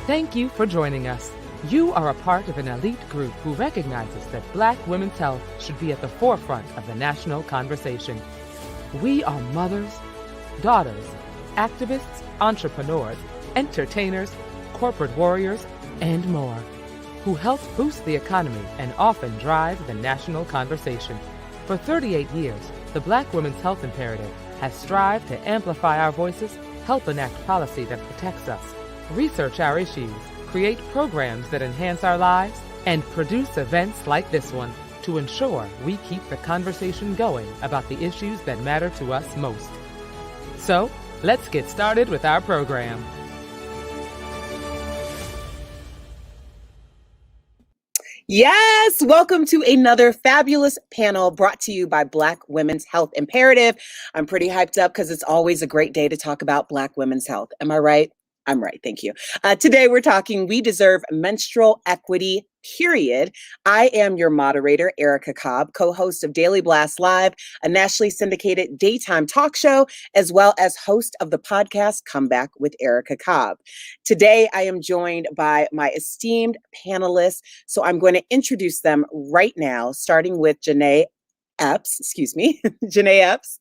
Thank you for joining us. You are a part of an elite group who recognizes that Black women's health should be at the forefront of the national conversation. We are mothers, daughters, activists, entrepreneurs, entertainers, corporate warriors, and more, who help boost the economy and often drive the national conversation. For 38 years, the Black Women's Health Imperative has strived to amplify our voices, help enact policy that protects us, research our issues, create programs that enhance our lives, and produce events like this one to ensure we keep the conversation going about the issues that matter to us most. So, let's get started with our program. Yes, welcome to another fabulous panel brought to you by Black Women's Health Imperative. I'm pretty hyped up because it's always a great day to talk about Black women's health. Am I right? I'm right, thank you. Today we're talking We Deserve Menstrual Equity, period. I am your moderator, Erica Cobb, co-host of Daily Blast Live, a nationally syndicated daytime talk show, as well as host of the podcast Comeback with Erica Cobb. Today I am joined by my esteemed panelists, so I'm going to introduce them right now, starting with Janae Epps, Janae Epps.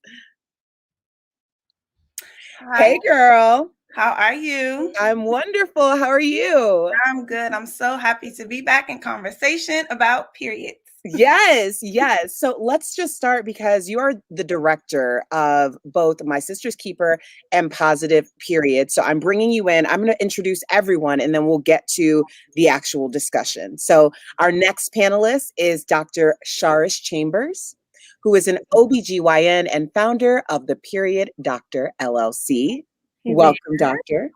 Hi. Hey, girl. How are you? I'm wonderful. How are you? I'm good. I'm so happy to be back in conversation about periods. Yes. So let's just start because you are the director of both My Sister's Keeper and Positive Period. So I'm bringing you in. I'm going to introduce everyone and then we'll get to the actual discussion. So our next panelist is Dr. Sharish Chambers, who is an OBGYN and founder of the Period Doctor LLC. Hey, welcome, Doctor.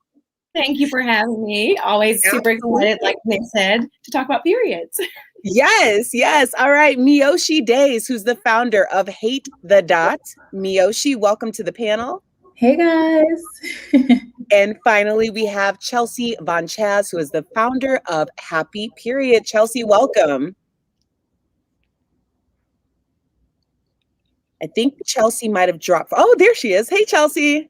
Thank you for having me. Always super excited, like Nick said, to talk about periods. Yes. All right. Miyoshi Days, who's the founder of Hate the Dot. Miyoshi, welcome to the panel. Hey, guys. And finally, we have Chelsea Von Chaz, who is the founder of Happy Period. Chelsea, welcome. I think Chelsea might have dropped. Oh, there she is. Hey, Chelsea.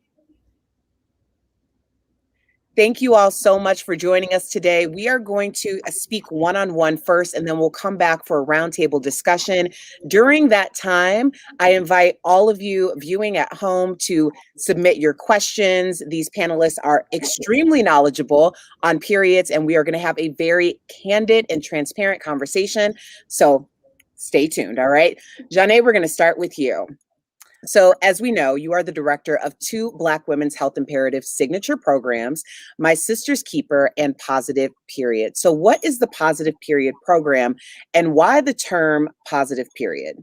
Thank you all so much for joining us today. We are going to speak one-on-one first, and then we'll come back for a roundtable discussion. During that time, I invite all of you viewing at home to submit your questions. These panelists are extremely knowledgeable on periods, and we are going to have a very candid and transparent conversation. So stay tuned, all right? Janae, we're going to start with you. So as we know, you are the director of two Black Women's Health Imperative signature programs, My Sister's Keeper and Positive Period. So what is the Positive Period program and why the term Positive Period?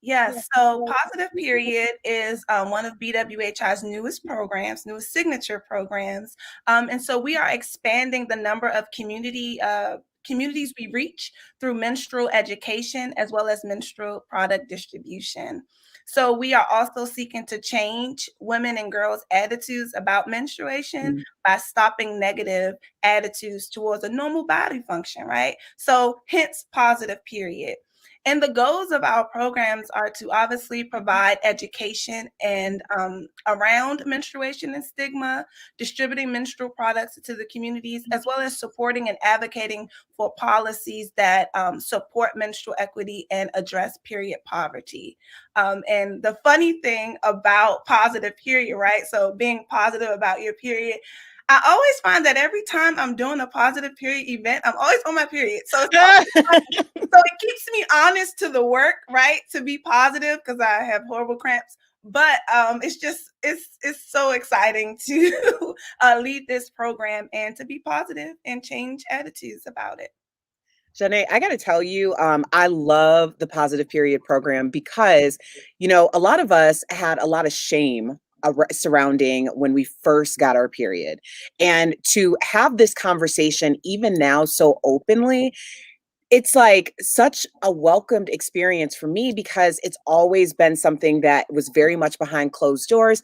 Yes, so Positive Period is one of BWHI's newest signature programs. And so we are expanding the number of communities we reach through menstrual education as well as menstrual product distribution. So we are also seeking to change women and girls' attitudes about menstruation by stopping negative attitudes towards a normal body function, right? So hence Positive Period. And the goals of our programs are to obviously provide education and around menstruation and stigma, distributing menstrual products to the communities, as well as supporting and advocating for policies that support menstrual equity and address period poverty. And the funny thing about Positive Period, right? So being positive about your period, I always find that every time I'm doing a Positive Period event, I'm always on my period. So it keeps me honest to the work, right? To be positive because I have horrible cramps. But it's so exciting to lead this program and to be positive and change attitudes about it. Janae, I got to tell you, I love the Positive Period program because, a lot of us had a lot of shame surrounding when we first got our period. And to have this conversation even now so openly, it's like such a welcomed experience for me because it's always been something that was very much behind closed doors.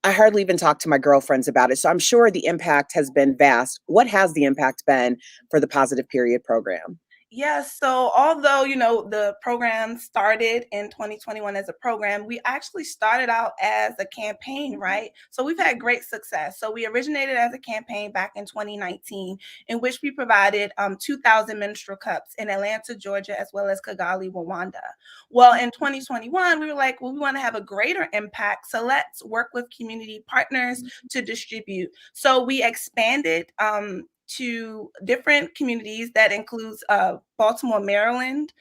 I hardly even talk to my girlfriends about it. So I'm sure the impact has been vast. What has the impact been for the Positive Period program? Yes. So although, the program started in 2021 as a program, we actually started out as a campaign, right? So we've had great success. So we originated as a campaign back in 2019, in which we provided 2,000 menstrual cups in Atlanta, Georgia, as well as Kigali, Rwanda. Well, in 2021, we were like, well, we want to have a greater impact. So let's work with community partners to distribute. So we expanded to different communities that includes Baltimore, Maryland,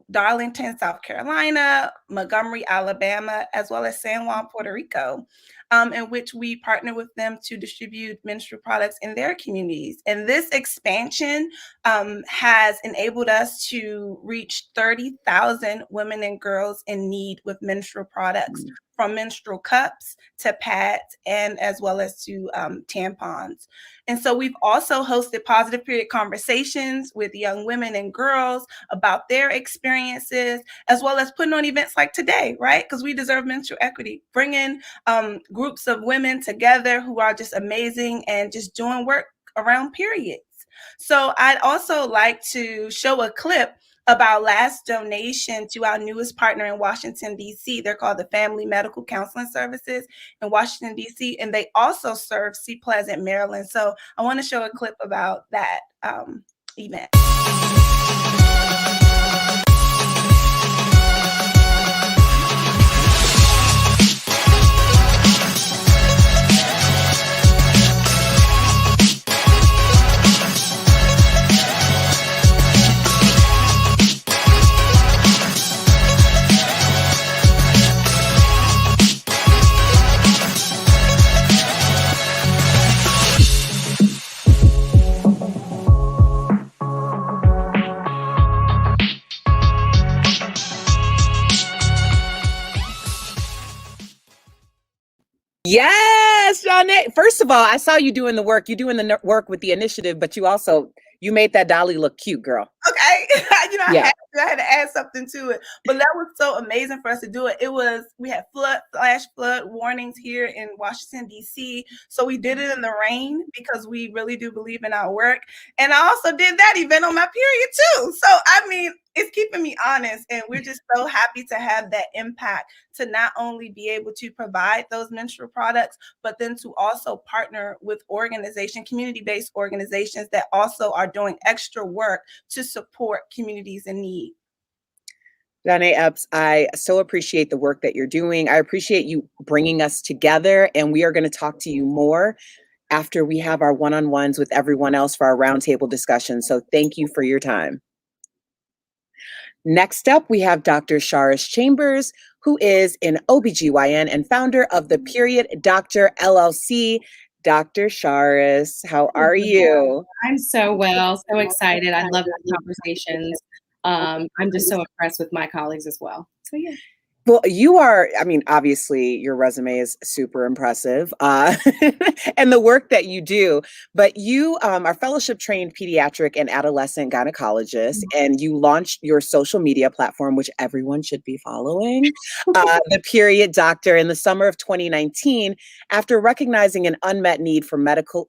Darlington, South Carolina, Montgomery, Alabama, as well as San Juan, Puerto Rico, in which we partner with them to distribute menstrual products in their communities. And this expansion has enabled us to reach 30,000 women and girls in need with menstrual products, from menstrual cups to pads, and as well as to tampons. And so we've also hosted positive period conversations with young women and girls about their experiences, as well as putting on events like today, right? Because we deserve menstrual equity, bringing groups of women together who are just amazing and just doing work around periods. So I'd also like to show a clip of our last donation to our newest partner in Washington, D.C. They're called the Family Medical Counseling Services in Washington, D.C., and they also serve Sea Pleasant, Maryland. So I want to show a clip about that event. Yes, Janet. First of all, I saw you doing the work. You're doing the work with the initiative, but you made that dolly look cute, girl. Okay. Yeah. I had to add something to it, but that was so amazing for us to do it. We had flash flood warnings here in Washington, D.C. So we did it in the rain because we really do believe in our work. And I also did that event on my period too. So, it's keeping me honest, and we're just so happy to have that impact to not only be able to provide those menstrual products, but then to also partner with community-based organizations that also are doing extra work to support communities in need. Danae Epps, I so appreciate the work that you're doing. I appreciate you bringing us together, and we are going to talk to you more after we have our one-on-ones with everyone else for our roundtable discussion. So thank you for your time. Next up, we have Dr. Sharis Chambers, who is an OBGYN and founder of the Period Doctor LLC. Dr. Sharis, how are you? I'm so well, so excited. I love the conversations. I'm just so impressed with my colleagues as well. So yeah. Well, obviously your resume is super impressive, and the work that you do, but you are fellowship trained pediatric and adolescent gynecologist, and you launched your social media platform, which everyone should be following, the Period Doctor, in the summer of 2019, after recognizing an unmet need for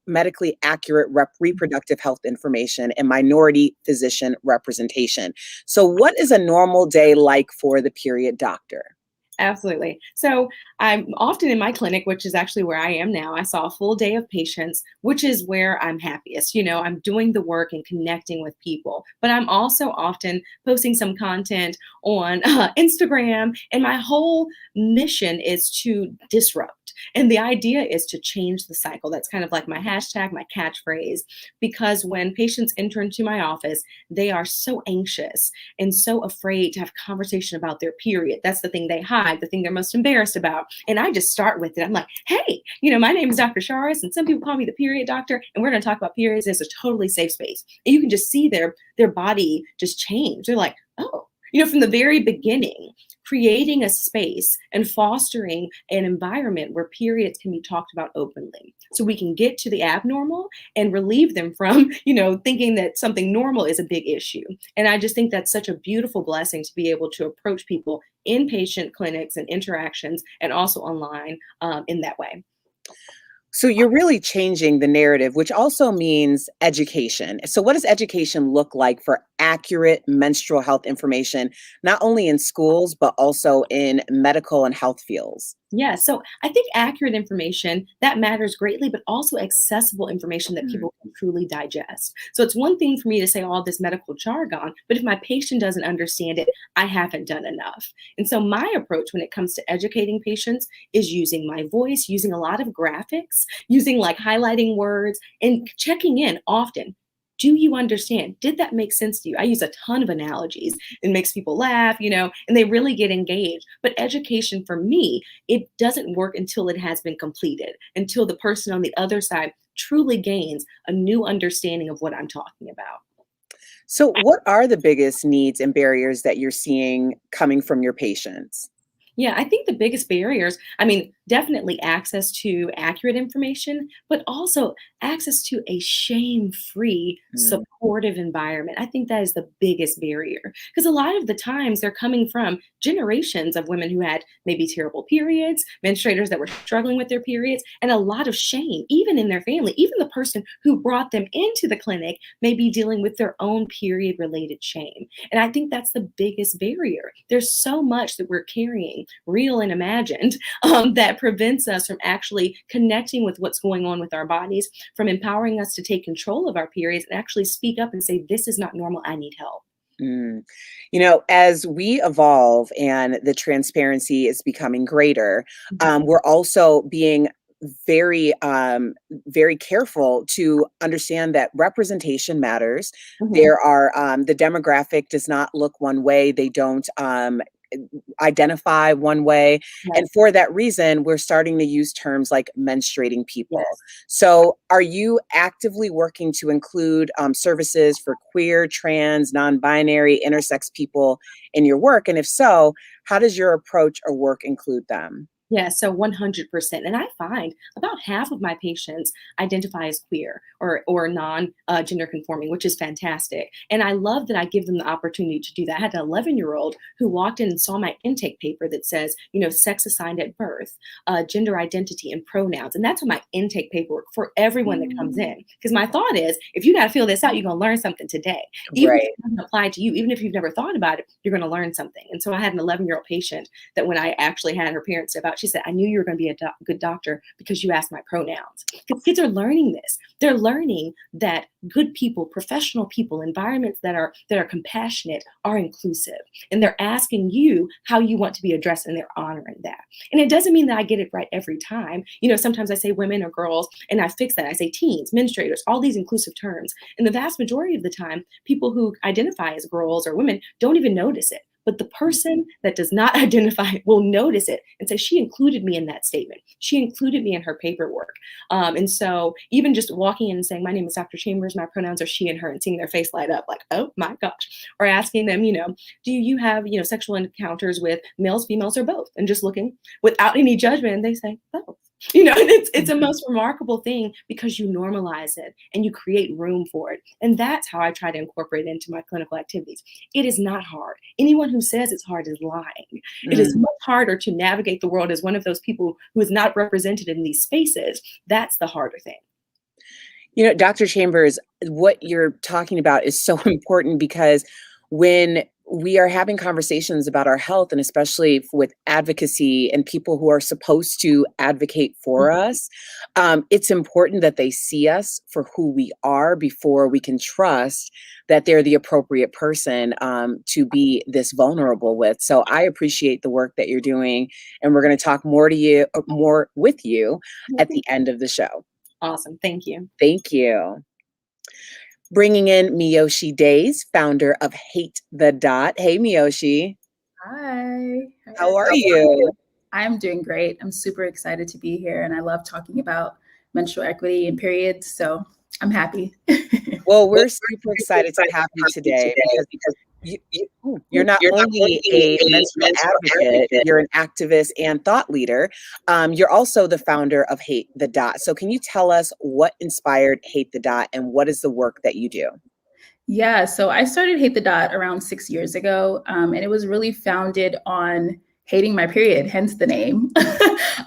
medically accurate reproductive health information and minority physician representation. So what is a normal day like for the Period Doctor? Absolutely. So I'm often in my clinic, which is actually where I am now. I saw a full day of patients, which is where I'm happiest. I'm doing the work and connecting with people, but I'm also often posting some content on Instagram. And my whole mission is to disrupt. And the idea is to change the cycle. That's kind of like my hashtag, my catchphrase, because when patients enter into my office, they are so anxious and so afraid to have a conversation about their period. That's the thing they hide, the thing they're most embarrassed about. And I just start with it. I'm like, hey, my name is Dr. Sharis, and some people call me the Period Doctor, and we're going to talk about periods. It's a totally safe space. And you can just see their body just change. They're like, oh, from the very beginning, creating a space and fostering an environment where periods can be talked about openly. So we can get to the abnormal and relieve them from, thinking that something normal is a big issue. And I just think that's such a beautiful blessing to be able to approach people in patient clinics and interactions and also online in that way. So you're really changing the narrative, which also means education. So what does education look like for accurate menstrual health information, not only in schools, but also in medical and health fields? Yeah, so I think accurate information that matters greatly, but also accessible information that people can truly digest. So it's one thing for me to say all this medical jargon, but if my patient doesn't understand it, I haven't done enough. And so my approach when it comes to educating patients is using my voice, using a lot of graphics, using like highlighting words, and checking in often. Do you understand? Did that make sense to you? I use a ton of analogies. It makes people laugh, and they really get engaged. But education for me, it doesn't work until it has been completed, until the person on the other side truly gains a new understanding of what I'm talking about. So what are the biggest needs and barriers that you're seeing coming from your patients? Yeah, I think the biggest barriers, definitely access to accurate information, but also access to a shame-free, supportive environment. I think that is the biggest barrier because a lot of the times they're coming from generations of women who had maybe terrible periods, menstruators that were struggling with their periods, and a lot of shame, even in their family. Even the person who brought them into the clinic may be dealing with their own period-related shame. And I think that's the biggest barrier. There's so much that we're carrying, real and imagined, that prevents us from actually connecting with what's going on with our bodies, from empowering us to take control of our periods and actually speak up and say, this is not normal, I need help. As we evolve and the transparency is becoming greater, we're also being very careful to understand that representation matters. There are the demographic does not look one way. They don't identify one way. Yes. And for that reason, we're starting to use terms like menstruating people. Yes. So are you actively working to include services for queer, trans, non-binary, intersex people in your work? And if so, how does your approach or work include them? Yeah, so 100%. And I find about half of my patients identify as queer or non-gender conforming, which is fantastic. And I love that I give them the opportunity to do that. I had an 11-year-old who walked in and saw my intake paper that says, sex assigned at birth, gender identity and pronouns. And that's on my intake paperwork for everyone that comes in. Because my thought is, if you got to fill this out, you're going to learn something today. Even if it doesn't apply to you, even if you've never thought about it, you're going to learn something. And so I had an 11-year-old patient that when I actually had her parents about, she said, I knew you were going to be a good doctor because you asked my pronouns. Because kids are learning this. They're learning that good people, professional people, environments that are compassionate are inclusive. And they're asking you how you want to be addressed, and they're honoring that. And it doesn't mean that I get it right every time. Sometimes I say women or girls, and I fix that. I say teens, menstruators, all these inclusive terms. And the vast majority of the time, people who identify as girls or women don't even notice it. But the person that does not identify will notice it and say, she included me in that statement. She included me in her paperwork. And so even just walking in and saying, my name is Dr. Chambers, my pronouns are she and her, and seeing their face light up like, oh my gosh. Or asking them, do you have, sexual encounters with males, females, or both? And just looking without any judgment, and they say both. It's a most remarkable thing because you normalize it and you create room for it. And that's how I try to incorporate it into my clinical activities. It is not hard. Anyone who says it's hard is lying. It is much harder to navigate the world as one of those people who is not represented in these spaces. That's the harder thing. Dr. Chambers, what you're talking about is so important because when we are having conversations about our health, and especially with advocacy and people who are supposed to advocate for us, it's important that they see us for who we are before we can trust that they're the appropriate person to be this vulnerable with. So I appreciate the work that you're doing, and we're going to talk more with you at the end of the show. Awesome. Thank you. Thank you. Bringing in Miyoshi Days, founder of Hate the Dot. Hey, Miyoshi. Hi. How are you? I'm doing great. I'm super excited to be here, and I love talking about menstrual equity and periods, so I'm happy. Well, we're super excited to have you today because You're not only a menstrual advocate, you're an activist and thought leader. You're also the founder of Hate the Dot. So can you tell us what inspired Hate the Dot and what is the work that you do? Yeah, so I started Hate the Dot around 6 years ago, and it was really founded on hating my period, hence the name.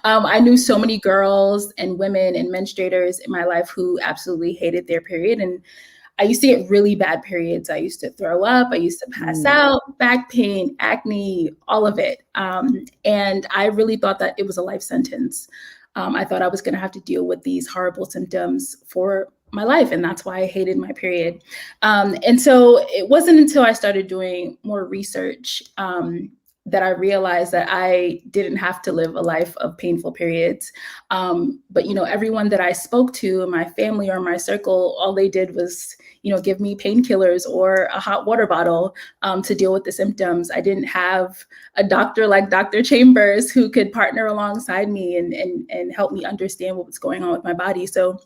I knew so many girls and women and menstruators in my life who absolutely hated their period. And I used to get really bad periods. I used to throw up. I used to pass out, back pain, acne, all of it. And I really thought that it was a life sentence. I thought I was going to have to deal with these horrible symptoms for my life. And that's why I hated my period. And so it wasn't until I started doing more research that I realized that I didn't have to live a life of painful periods. But, everyone that I spoke to in my family or my circle, all they did was, give me painkillers or a hot water bottle to deal with the symptoms. I didn't have a doctor like Dr. Chambers who could partner alongside me and help me understand what was going on with my body. So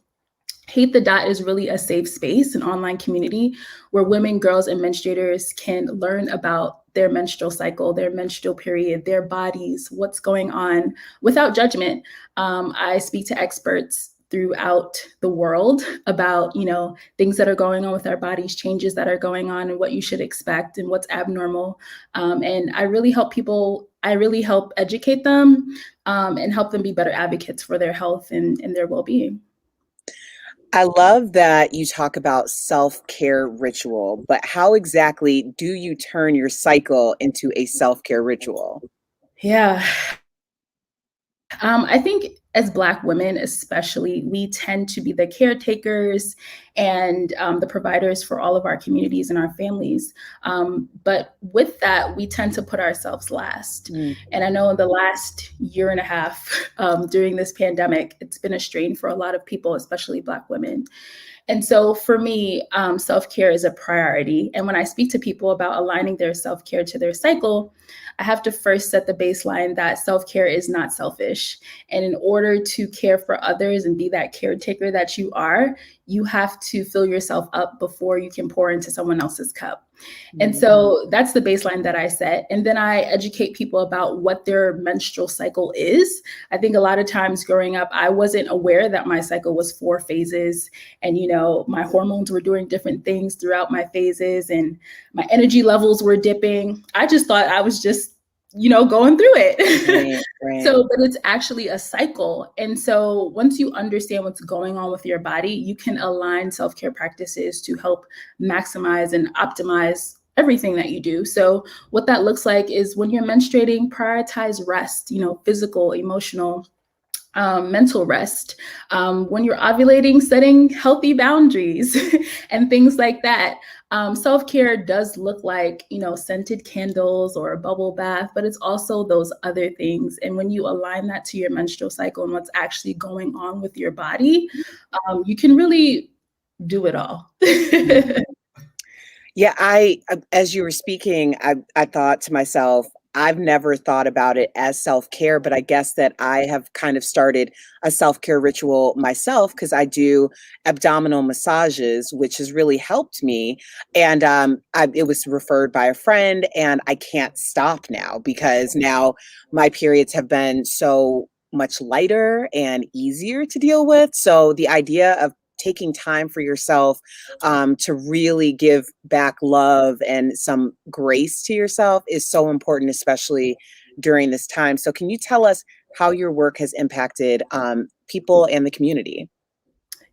Hate the Dot is really a safe space, an online community where women, girls, and menstruators can learn about their menstrual cycle, their menstrual period, their bodies, what's going on without judgment. I speak to experts throughout the world about, things that are going on with our bodies, changes that are going on and what you should expect and what's abnormal. And I really help educate them and help them be better advocates for their health and their well-being. I love that you talk about self-care ritual, but how exactly do you turn your cycle into a self-care ritual? Yeah. I think as Black women, especially, we tend to be the caretakers and the providers for all of our communities and our families. But with that, we tend to put ourselves last. And I know in the last year and a half during this pandemic, it's been a strain for a lot of people, especially Black women. And so for me, self-care is a priority. And when I speak to people about aligning their self-care to their cycle, I have to first set the baseline that self-care is not selfish. And in order to care for others and be that caretaker that you are, you have to fill yourself up before you can pour into someone else's cup. And so that's the baseline that I set. And then I educate people about what their menstrual cycle is. I think a lot of times growing up, I wasn't aware that my cycle was 4 phases. And, my hormones were doing different things throughout my phases and my energy levels were dipping. I just thought I was just going through it. Right. So, but it's actually a cycle. And so once you understand what's going on with your body, you can align self-care practices to help maximize and optimize everything that you do. So what that looks like is when you're menstruating, prioritize rest, physical, emotional, mental rest. When you're ovulating, setting healthy boundaries and things like that. Self-care does look like, scented candles or a bubble bath, but it's also those other things. And when you align that to your menstrual cycle and what's actually going on with your body, you can really do it all. Yeah, as you were speaking, I thought to myself, I've never thought about it as self-care, but I guess that I have kind of started a self-care ritual myself because I do abdominal massages, which has really helped me. And it was referred by a friend, and I can't stop now because now my periods have been so much lighter and easier to deal with. So the idea of taking time for yourself to really give back love and some grace to yourself is so important, especially during this time. So can you tell us how your work has impacted people and the community?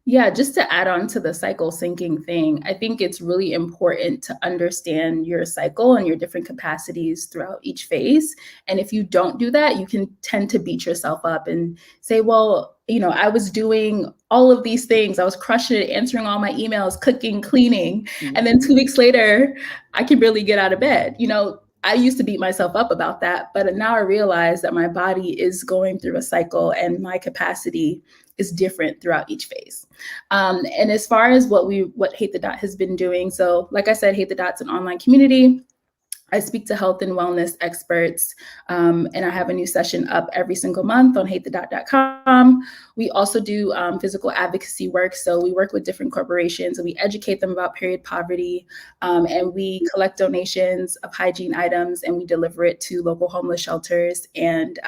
Yeah, just to add on to the cycle syncing thing, I think it's really important to understand your cycle and your different capacities throughout each phase. And if you don't do that, you can tend to beat yourself up and say, well, I was doing all of these things. I was crushing it, answering all my emails, cooking, cleaning. And then 2 weeks later, I can barely get out of bed. I used to beat myself up about that, but now I realize that my body is going through a cycle and my capacity is different throughout each phase. And as far as what Hate the Dot has been doing, so like I said, Hate the Dot's an online community. I speak to health and wellness experts, and I have a new session up every single month on hatethedot.com. We also do physical advocacy work. So we work with different corporations and we educate them about period poverty, and we collect donations of hygiene items and we deliver it to local homeless shelters and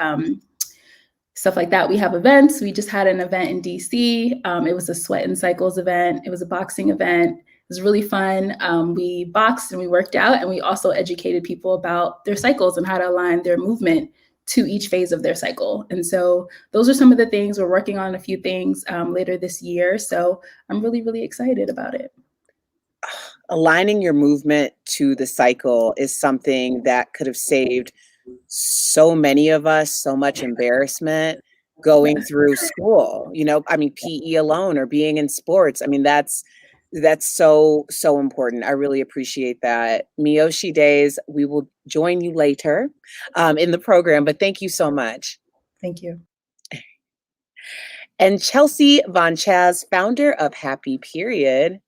stuff like that. We have events. We just had an event in DC. It was a Sweat and Cycles event. It was a boxing event. It was really fun. We boxed and we worked out, and we also educated people about their cycles and how to align their movement to each phase of their cycle. And so those are some of the things. We're working on a few things later this year. So I'm really, really excited about it. Aligning your movement to the cycle is something that could have saved so many of us so much embarrassment going through school. I mean, PE alone or being in sports. I mean, that's so important. I really appreciate that. Miyoshi Days, we will join you later in the program, but thank you so much. Thank you. And Chelsea Von Chaz, founder of Happy Period.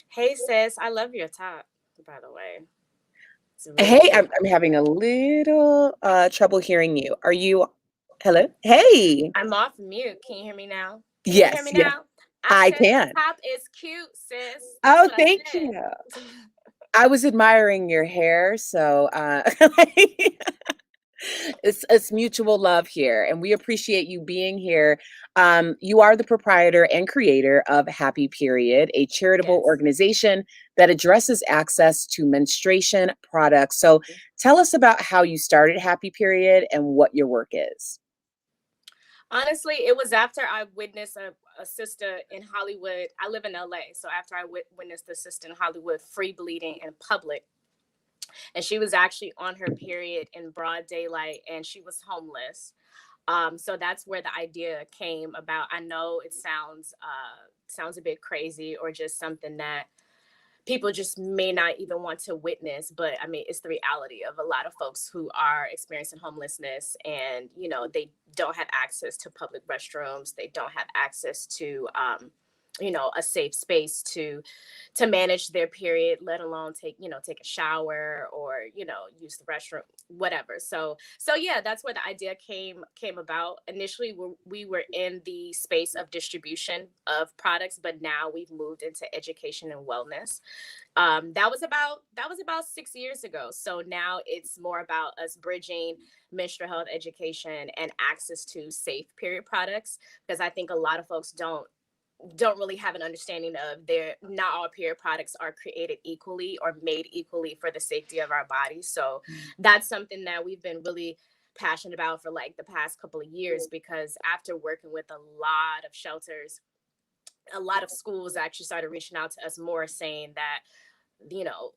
Hey sis, I love your top, by the way. Really Hey, cute. I'm having a little trouble hearing you. Are you? Hello? Hey. I'm off mute. Can you hear me now? Can Yes, you hear me yes, now? I said can. the top is cute, sis. That's Oh, what I thank said. you. I was admiring your hair, so it's mutual love here, and we appreciate you being here. You are the proprietor and creator of Happy Period, a charitable Yes. organization that addresses access to menstruation products. So tell us about how you started Happy Period and what your work is. Honestly, it was after I witnessed a sister in Hollywood. I live in LA. So after I witnessed a sister in Hollywood free bleeding in public, and she was actually on her period in broad daylight and she was homeless. So that's where the idea came about. I know it sounds a bit crazy or just something that people just may not even want to witness, but I mean, it's the reality of a lot of folks who are experiencing homelessness, and they don't have access to public restrooms, they don't have access to a safe space to manage their period, let alone take a shower or use the restroom, whatever. So yeah, that's where the idea came about. Initially we were in the space of distribution of products, but now we've moved into education and wellness. That was about 6 years ago. So now it's more about us bridging menstrual health education and access to safe period products, because I think a lot of folks don't really have an understanding of not all period products are created equally or made equally for the safety of our bodies. So that's something that we've been really passionate about for like the past couple of years, because after working with a lot of shelters, a lot of schools actually started reaching out to us more, saying that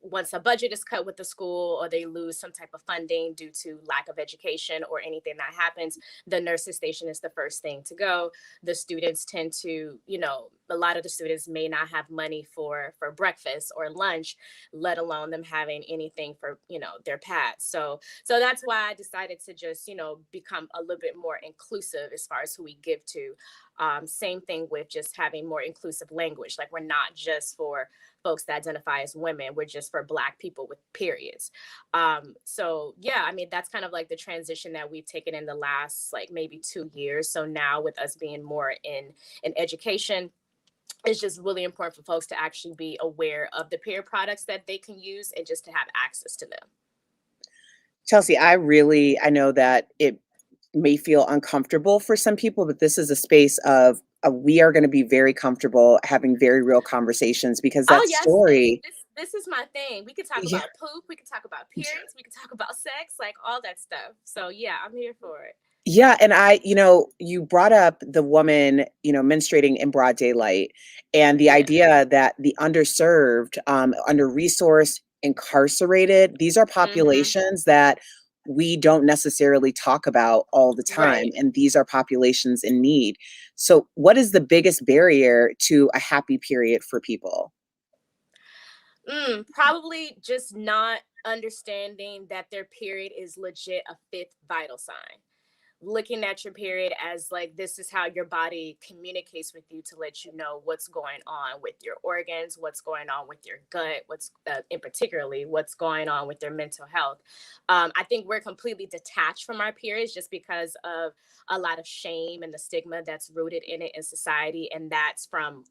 once a budget is cut with the school or they lose some type of funding due to lack of education or anything that happens, the nurses station is the first thing to go. The students tend to, a lot of the students may not have money for breakfast or lunch, let alone them having anything for, their pads. So that's why I decided to just, become a little bit more inclusive as far as who we give to. Same thing with just having more inclusive language. Like, we're not just for folks that identify as women, we're just for Black people with periods. So yeah, I mean, that's kind of like the transition that we've taken in the last like maybe 2 years. So now with us being more in education, it's just really important for folks to actually be aware of the period products that they can use and just to have access to them. Chelsea, I know that it may feel uncomfortable for some people, but this is a space of we are going to be very comfortable having very real conversations, because that story. This is my thing. We could talk Yeah. about poop. We could talk about periods. We could talk about sex, like all that stuff. So yeah, I'm here for it. Yeah, and you brought up the woman, menstruating in broad daylight, and the idea that the underserved, under-resourced, incarcerated, these are populations that we don't necessarily talk about all the time, Right. and these are populations in need. So what is the biggest barrier to a happy period for people? Probably just not understanding that their period is legit a fifth vital sign. looking at your period as like, this is how your body communicates with you to let you know what's going on with your organs, what's going on with your gut, what's in particularly what's going on with your mental health. I think we're completely detached from our periods just because of a lot of shame and the stigma that's rooted in it in society. And that's from,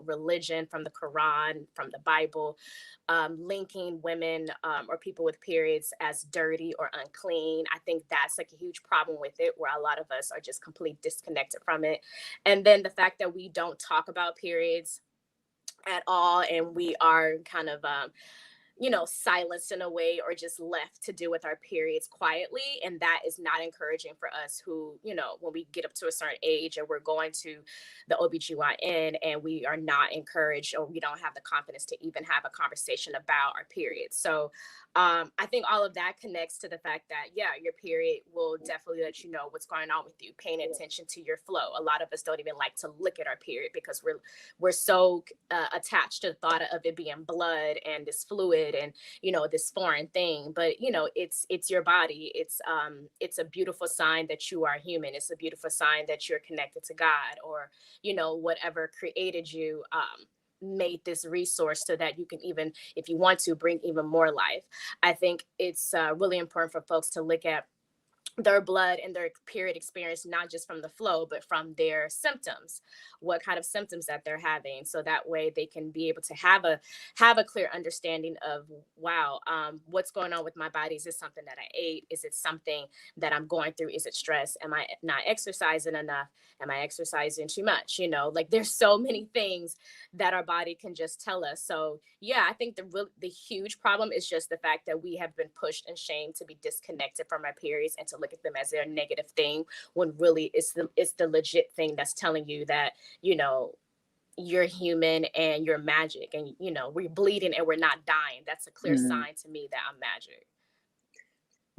religion, from the Quran, from the Bible, linking women or people with periods as dirty or unclean. I think that's like a huge problem with it, where a lot of us are just completely disconnected from it. And then the fact that we don't talk about periods at all, and we are kind of silenced in a way, or just left to deal with our periods quietly. And that is not encouraging for us who, when we get up to a certain age and we're going to the OBGYN, and we are not encouraged, or we don't have the confidence to even have a conversation about our periods. So I think all of that connects to the fact that, yeah, your period will definitely let you know what's going on with you, paying attention to your flow. A lot of us don't even like to look at our period because we're so attached to the thought of it being blood and this fluid and this foreign thing. But it's your body. It's a beautiful sign that you are human. It's a beautiful sign that you're connected to God, or whatever created you made this resource so that you can, even if you want to, bring even more life. I think it's really important for folks to look at their blood and their period experience, not just from the flow, but from their symptoms, what kind of symptoms that they're having. So that way they can be able to have a clear understanding of, wow, what's going on with my body? Is it something that I ate? Is it something that I'm going through? Is it stress? Am I not exercising enough? Am I exercising too much? Like there's so many things that our body can just tell us. So yeah, I think the huge problem is just the fact that we have been pushed and shamed to be disconnected from our periods and to look at them as their negative thing, when really it's the legit thing that's telling you that you're human and you're magic, and we're bleeding and we're not dying. That's a clear sign to me that I'm magic.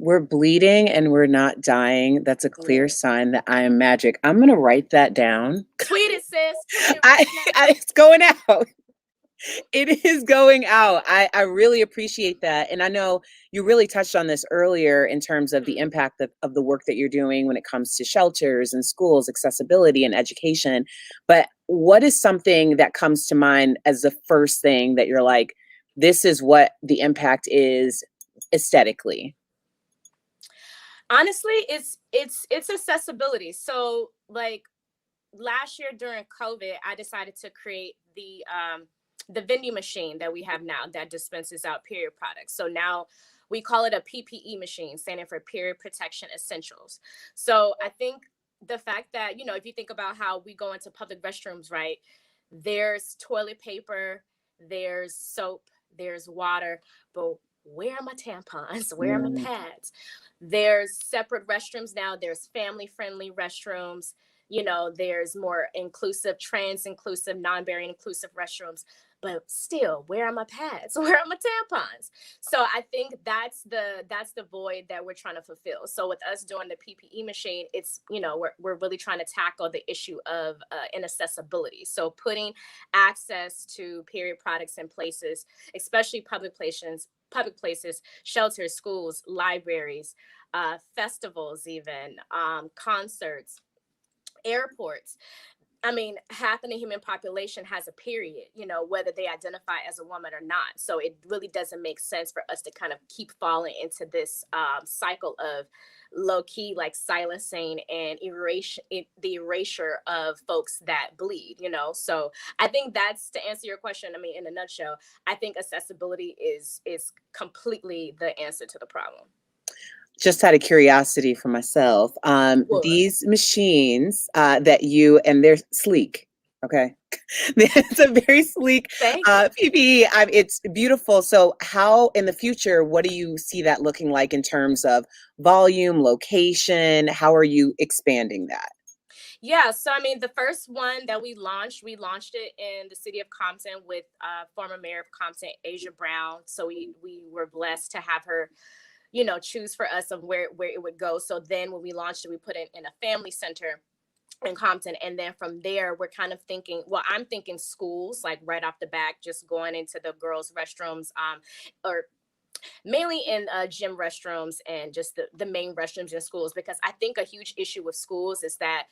We're bleeding and we're not dying. That's a clear sign that I am magic. I'm gonna write that down. Tweet it, sis. Tweet it right now. It's going out. It is going out. I really appreciate that. And I know you really touched on this earlier in terms of the impact of the work that you're doing when it comes to shelters and schools, accessibility and education. But what is something that comes to mind as the first thing that you're like, this is what the impact is aesthetically? Honestly, it's accessibility. So like last year during COVID, I decided to create the vending machine that we have now that dispenses out period products. So now we call it a PPE machine, standing for Period Protection Essentials. So I think the fact that, if you think about how we go into public restrooms, right? There's toilet paper, there's soap, there's water, but where are my tampons? Where are my pads? There's separate restrooms now. There's family friendly restrooms. There's more inclusive, trans inclusive, non-binary inclusive restrooms. But still, where are my pads? Where are my tampons? So I think that's the void that we're trying to fulfill. So with us doing the PPE machine, it's we're really trying to tackle the issue of inaccessibility. So putting access to period products in places, especially public places, shelters, schools, libraries, festivals, even concerts, airports. I mean, half of the human population has a period, whether they identify as a woman or not. So it really doesn't make sense for us to kind of keep falling into this cycle of low key, like silencing and the erasure of folks that bleed, So I think that's, to answer your question, I mean, in a nutshell, I think accessibility is completely the answer to the problem. Just out of curiosity for myself, these machines and they're sleek. Okay. It's a very sleek PPE. It's beautiful. So how in the future, what do you see that looking like in terms of volume, location? How are you expanding that? Yeah, so I mean, the first one that we launched it in the city of Compton with former mayor of Compton, Asia Brown. So we were blessed to have her choose for us of where it would go. So then when we launched it, we put it in a family center in Compton. And then from there, we're kind of thinking, well, I'm thinking schools, like right off the back, just going into the girls' restrooms, or mainly in gym restrooms and just the main restrooms in schools, because I think a huge issue with schools is that,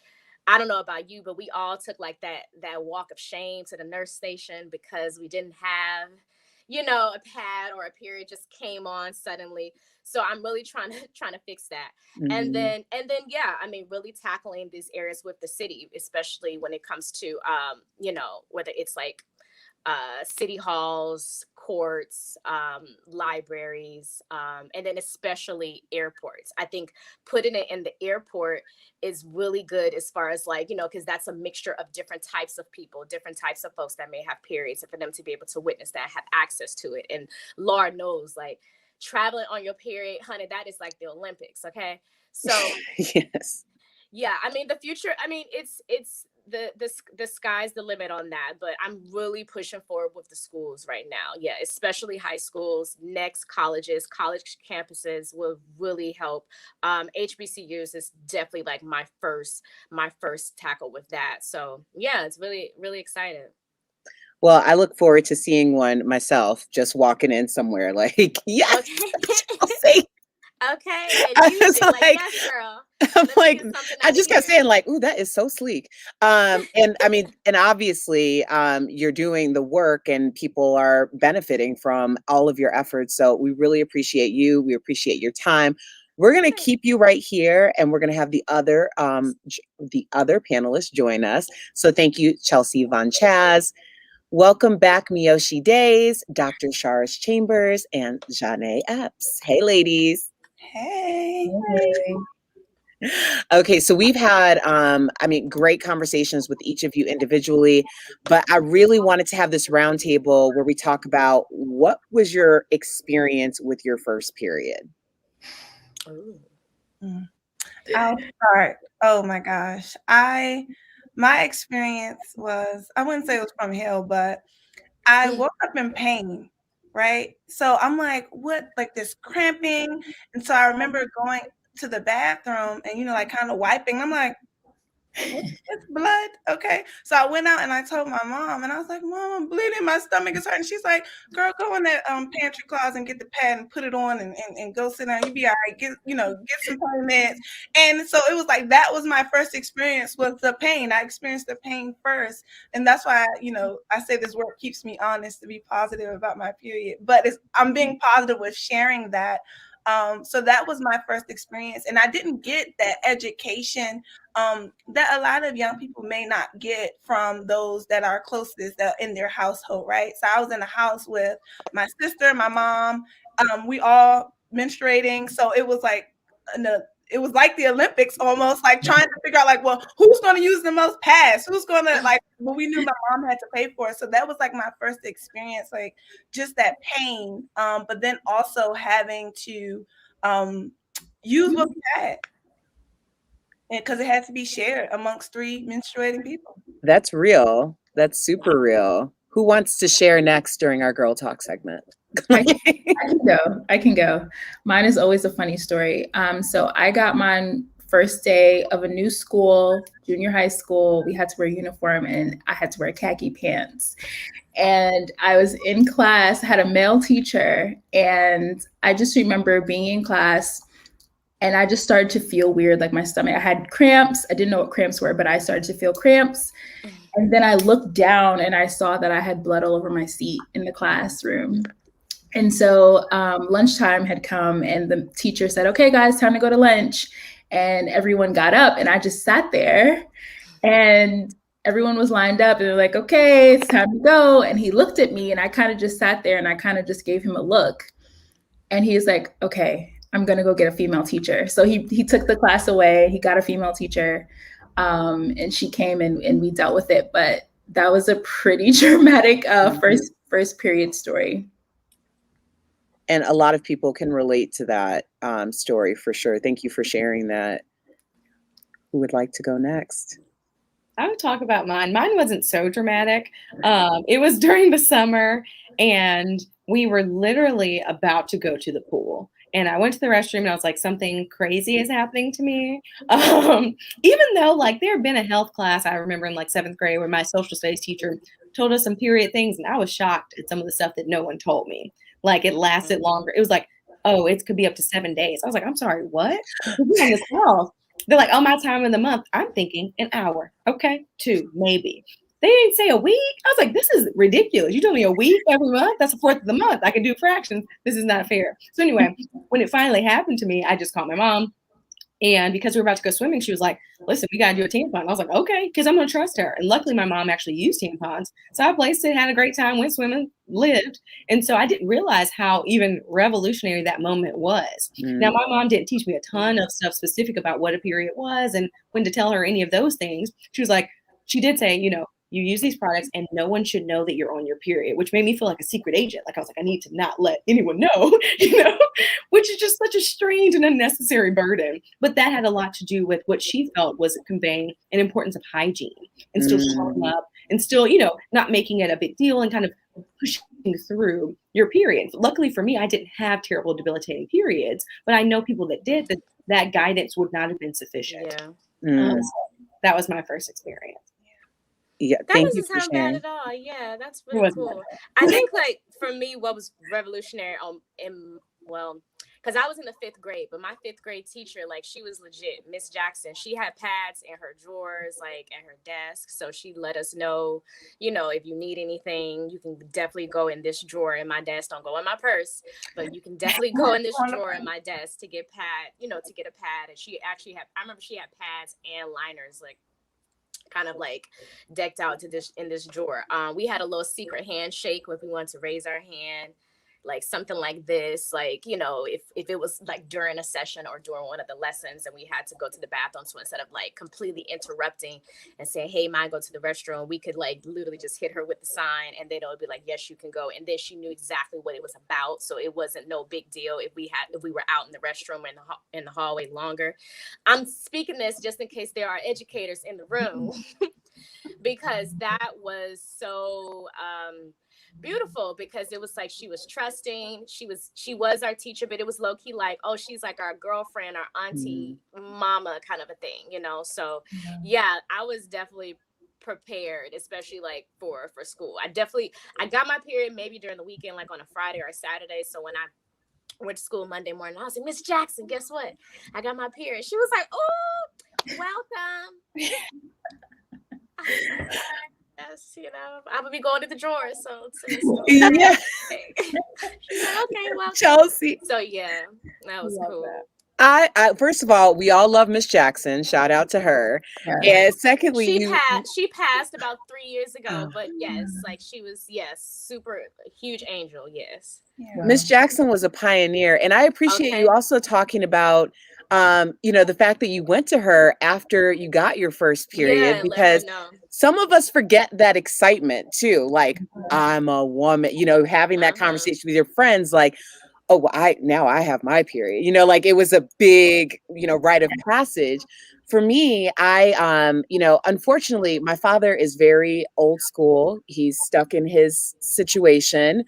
I don't know about you, but we all took like that walk of shame to the nurse station because we didn't have, a pad, or a period just came on suddenly. So I'm really trying to fix that. And Mhm. then yeah, I mean, really tackling these areas with the city, especially when it comes to whether it's like city halls, courts, libraries, and then especially airports. I think putting it in the airport is really good, as far as like, because that's a mixture of different types of people, different types of folks that may have periods, and for them to be able to witness that, have access to it. And Lord knows, like, traveling on your period, honey, that is like the Olympics. Okay. So Yes. yeah, I mean, the future, I mean, it's the sky's the limit on that, but I'm really pushing forward with the schools right now. Yeah, especially high schools, next colleges, college campuses will really help. HBCUs is definitely like my first tackle with that. So yeah, it's really really exciting. Well, I look forward to seeing one myself, just walking in somewhere like, "Yes, Okay. Chelsea." Okay, and I use was it like, like yes girl, I'm let me like, get something I out of just kept here. saying like, "Ooh, that is so sleek." And I mean, and obviously, you're doing the work and people are benefiting from all of your efforts. So we really appreciate you. We appreciate your time. We're gonna keep you right here, and we're gonna have the other panelists join us. So thank you, Chelsea Von Chaz. Welcome back, Miyoshi Days, Dr. Sharice Chambers, and Janae Epps. Hey, ladies. Hey. Okay. Okay, so we've had, I mean, great conversations with each of you individually, but I really wanted to have this roundtable where we talk about what was your experience with your first period? Ooh. I'll start. Oh my gosh. My experience was, I wouldn't say it was from hell, but I woke up in pain, right? So I'm like, what, like this cramping? And so I remember going to the bathroom and, like kind of wiping. I'm like, it's blood. Okay. So I went out and I told my mom, and I was like, Mom, I'm bleeding. My stomach is hurting. She's like, Girl, go in that pantry closet and get the pad and put it on, and go sit down. You be all right. Get some pain meds. And so it was like, that was my first experience with the pain. I experienced the pain first. And that's why, I say this work keeps me honest, to be positive about my period. But I'm being positive with sharing that. So that was my first experience. And I didn't get that education that a lot of young people may not get from those that are closest in their household, right? So I was in a house with my sister, my mom, we all menstruating. So it was like, it was like the Olympics almost, like trying to figure out like, well, who's going to use the most pads? Who's going to like, well, we knew my mom had to pay for it. So that was like my first experience, like just that pain. But then also having to use what we had, because it had to be shared amongst 3 menstruating people. That's real. That's super real. Who wants to share next during our girl talk segment? I can go. I can go. Mine is always a funny story. So I got mine first day of a new school, junior high school. We had to wear a uniform and I had to wear khaki pants. And I was in class, had a male teacher, and I just remember being in class and I just started to feel weird, like my stomach. I had cramps. I didn't know what cramps were, but I started to feel cramps. And then I looked down and I saw that I had blood all over my seat in the classroom. And so lunchtime had come and the teacher said, okay, guys, time to go to lunch. And everyone got up and I just sat there and everyone was lined up and they're like, okay, it's time to go. And he looked at me and I kind of just sat there and I kind of just gave him a look. And he's like, okay, I'm going to go get a female teacher. So he took the class away. He got a female teacher and she came and we dealt with it. But that was a pretty dramatic first period story. And a lot of people can relate to that story for sure. Thank you for sharing that. Who would like to go next? I would talk about mine. Mine wasn't so dramatic. It was during the summer, and we were literally about to go to the pool. And I went to the restroom, and I was like, something crazy is happening to me. Even though, like, there had been a health class, I remember in, like, 7th grade where my social studies teacher told us some period things, and I was shocked at some of the stuff that no one told me. Like it lasted longer. It was like, oh, it could be up to 7 days. I was like, I'm sorry, what? We on this call. They're like, oh, my time in the month. I'm thinking an hour. Okay, 2, maybe. They didn't say a week. I was like, this is ridiculous. You told me a week every month? That's a fourth of the month. I can do fractions. This is not fair. So anyway, when it finally happened to me, I just called my mom. And because we were about to go swimming, she was like, listen, we got to do a tampon. I was like, okay, because I'm going to trust her. And luckily, my mom actually used tampons. So I placed it, had a great time, went swimming, lived. And so I didn't realize how even revolutionary that moment was. Now, my mom didn't teach me a ton of stuff specific about what a period was and when to tell her any of those things. She was like, she did say, you know, you use these products and no one should know that you're on your period, which made me feel like a secret agent. Like I was like, I need to not let anyone know, you know, which is just such a strange and unnecessary burden. But that had a lot to do with what she felt was conveying an importance of hygiene and still showing up and still, you know, not making it a big deal and kind of pushing through your period. Luckily for me, I didn't have terrible debilitating periods, but I know people that did that guidance would not have been sufficient. Yeah. So that was my first experience. Yeah, That thank you doesn't for sound sharing. bad at all. Yeah, that's really cool. I think like for me, what was revolutionary because I was in the 5th grade, but my 5th grade teacher, like she was legit, Miss Jackson. She had pads in her drawers, like at her desk. So she let us know, you know, if you need anything, you can definitely go in this drawer in my desk. Don't go in my purse, but you can definitely go in this drawer in my desk to get to get a pad. And she actually I remember she had pads and liners, like kind of like decked out in this drawer. We had a little secret handshake if we wanted to raise our hand, like something like this, like, you know, if it was like during a session or during one of the lessons and we had to go to the bathroom, so instead of like completely interrupting and saying, hey, mind, go to the restroom, we could like literally just hit her with the sign and then it would be like, yes, you can go. And then she knew exactly what it was about, so it wasn't no big deal if we were out in the restroom or in the hallway longer. I'm speaking this just in case there are educators in the room because that was so beautiful, because it was like she was trusting, she was our teacher, but it was low-key like, oh, she's like our girlfriend, our auntie, mama kind of a thing, you know. So yeah, I was definitely prepared, especially like for school. I got my period maybe during the weekend, like on a Friday or a Saturday. So when I went to school Monday morning, I was like, Miss Jackson, guess what, I got my period. She was like, oh, welcome. Yes, you know, I'm gonna be going to the drawer, so Yeah. she's like, okay, well, Chelsea. So yeah, that was cool. That. I first of all, we all love Miss Jackson. Shout out to her. And secondly, She passed about 3 years ago, but yes, like she was, super huge angel. Yes. Miss Jackson was a pioneer, and I appreciate you also talking about you know, the fact that you went to her after you got your first period, because some of us forget that excitement too. Like, I'm a woman, you know, having that conversation with your friends, like, oh, well, I have my period, you know, like it was a big, you know, rite of passage. For me, you know, unfortunately, my father is very old school. He's stuck in his situation.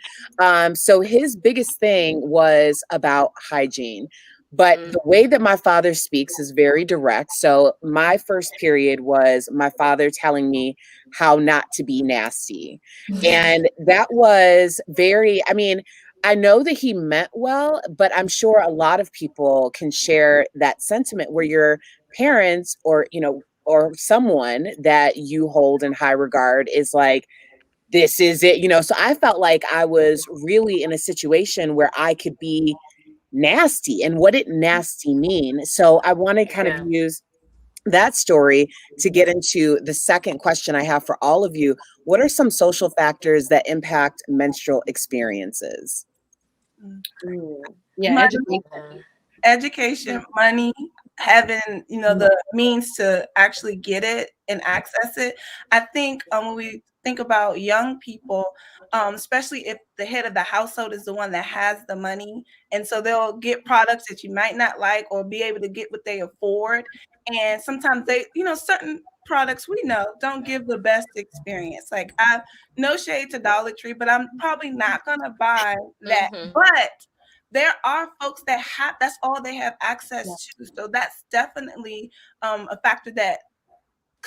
So his biggest thing was about hygiene. But the way that my father speaks is very direct. So my first period was my father telling me how not to be nasty. And that was very, I mean, I know that he meant well, but I'm sure a lot of people can share that sentiment where your parents or, you know, or someone that you hold in high regard is like, this is it, you know. So I felt like I was really in a situation where I could be nasty, and what did nasty mean? So I want to kind of use that story to get into the second question I have for all of you. What are some social factors that impact menstrual experiences? Yeah, education, money, having, you know, the means to actually get it and access it. I think when we think about young people, especially if the head of the household is the one that has the money, and so they'll get products that you might not like or be able to get what they afford. And sometimes they, you know, certain products we know don't give the best experience. Like, I no shade to Dollar Tree, but I'm probably not gonna buy that. But there are folks that that's all they have access to. So that's definitely a factor that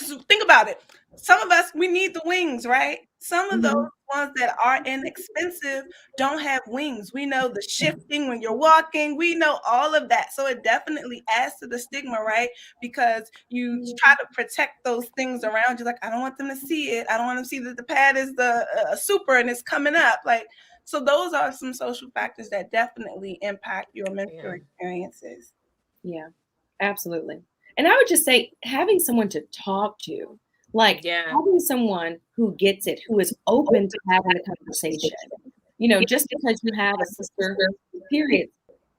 because think about it. Some of us, we need the wings, right? Some of those ones that are inexpensive don't have wings. We know the shifting when you're walking. We know all of that. So it definitely adds to the stigma, right? Because you try to protect those things around you. Like, I don't want them to see it. I don't want them to see that the pad is the super and it's coming up. Like, so those are some social factors that definitely impact your menstrual experiences. Yeah, absolutely. And I would just say having someone to talk to, like having someone who gets it, who is open to having the conversation. You know, just because you have a sister period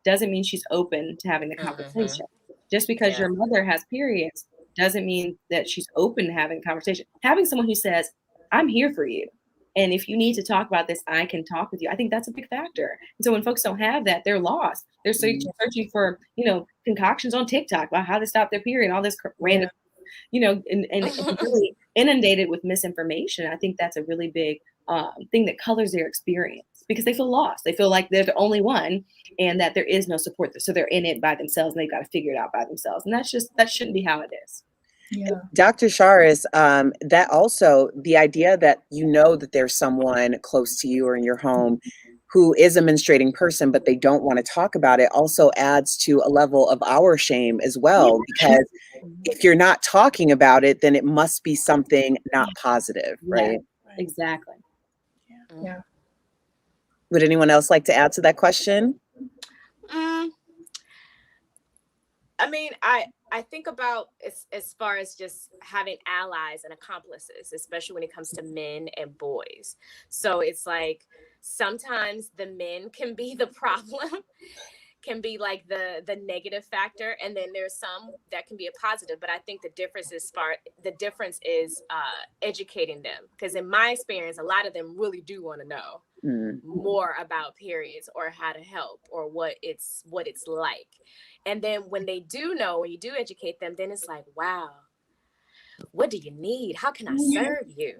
doesn't mean she's open to having the conversation. Just because your mother has periods doesn't mean that she's open to having a conversation. Having someone who says, I'm here for you. And if you need to talk about this, I can talk with you. I think that's a big factor. And so when folks don't have that, they're lost. They're searching for, you know, concoctions on TikTok about how to stop their period, and all this random, you know, and really inundated with misinformation. I think that's a really big thing that colors their experience because they feel lost. They feel like they're the only one and that there is no support. So they're in it by themselves and they've got to figure it out by themselves. And that shouldn't be how it is. Yeah. Dr. Sharis, that also the idea that you know that there's someone close to you or in your home who is a menstruating person, but they don't want to talk about it also adds to a level of our shame as well, because if you're not talking about it, then it must be something not positive, right? Yeah, exactly. Yeah. Would anyone else like to add to that question? I mean, I think about as far as just having allies and accomplices, especially when it comes to men and boys. So it's like sometimes the men can be the problem, can be like the negative factor, and then there's some that can be a positive. But I think the difference is educating them, because in my experience, a lot of them really do want to know more about periods or how to help or what it's like. And then when they do know, when you do educate them, then it's like, wow, what do you need? How can I serve you?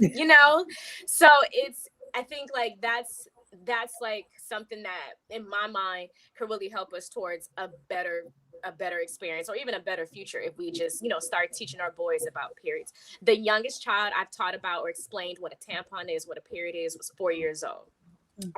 You know? So I think like that's like something that in my mind could really help us towards a better experience, or even a better future, if we just, you know, start teaching our boys about periods. The youngest child I've taught about or explained what a tampon is, what a period is, was 4 years old.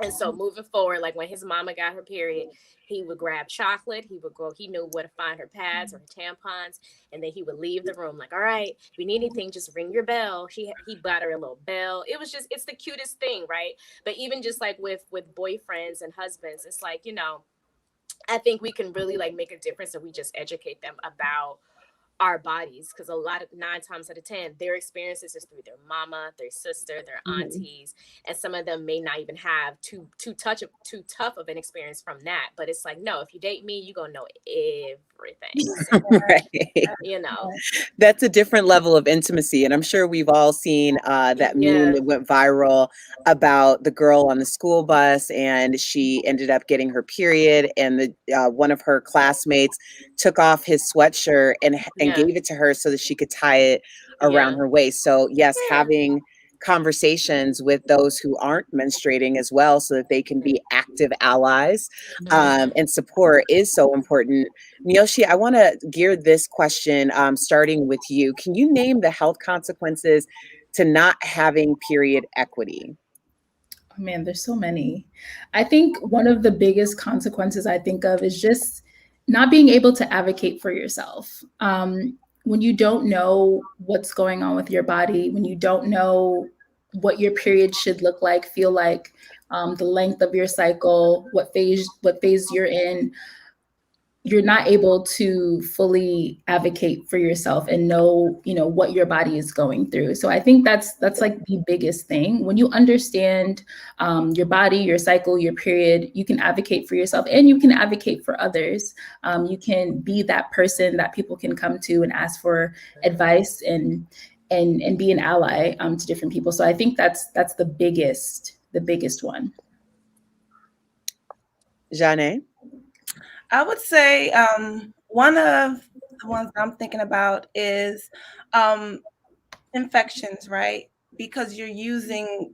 And so moving forward, like when his mama got her period, he would grab chocolate. He would go, he knew where to find her pads or her tampons. And then he would leave the room like, all right, if you need anything, just ring your bell. He bought her a little bell. It's the cutest thing, right? But even just like with boyfriends and husbands, it's like, you know, I think we can really like make a difference if we just educate them about our bodies, because a lot of 9 times out of 10 their experiences is through their mama, their sister, their aunties, and some of them may not even have too tough of an experience from that. But it's like, no, if you date me, you're gonna know everything. So, right. You know, that's a different level of intimacy, and I'm sure we've all seen that meme that went viral about the girl on the school bus, and she ended up getting her period, and the one of her classmates took off his sweatshirt and gave it to her so that she could tie it around her waist. So yes, having conversations with those who aren't menstruating as well, so that they can be active allies and support, is so important. Miyoshi, I want to gear this question starting with you. Can you name the health consequences to not having period equity? Oh, man, there's so many. I think one of the biggest consequences I think of is just not being able to advocate for yourself. When you don't know what's going on with your body, when you don't know what your period should look like, feel like, the length of your cycle, what phase you're in, you're not able to fully advocate for yourself and know, you know, what your body is going through. So I think that's like the biggest thing. When you understand your body, your cycle, your period, you can advocate for yourself and you can advocate for others. You can be that person that people can come to and ask for advice and be an ally to different people. So I think that's the biggest one. Janae? I would say one of the ones I'm thinking about is infections, right? Because you're using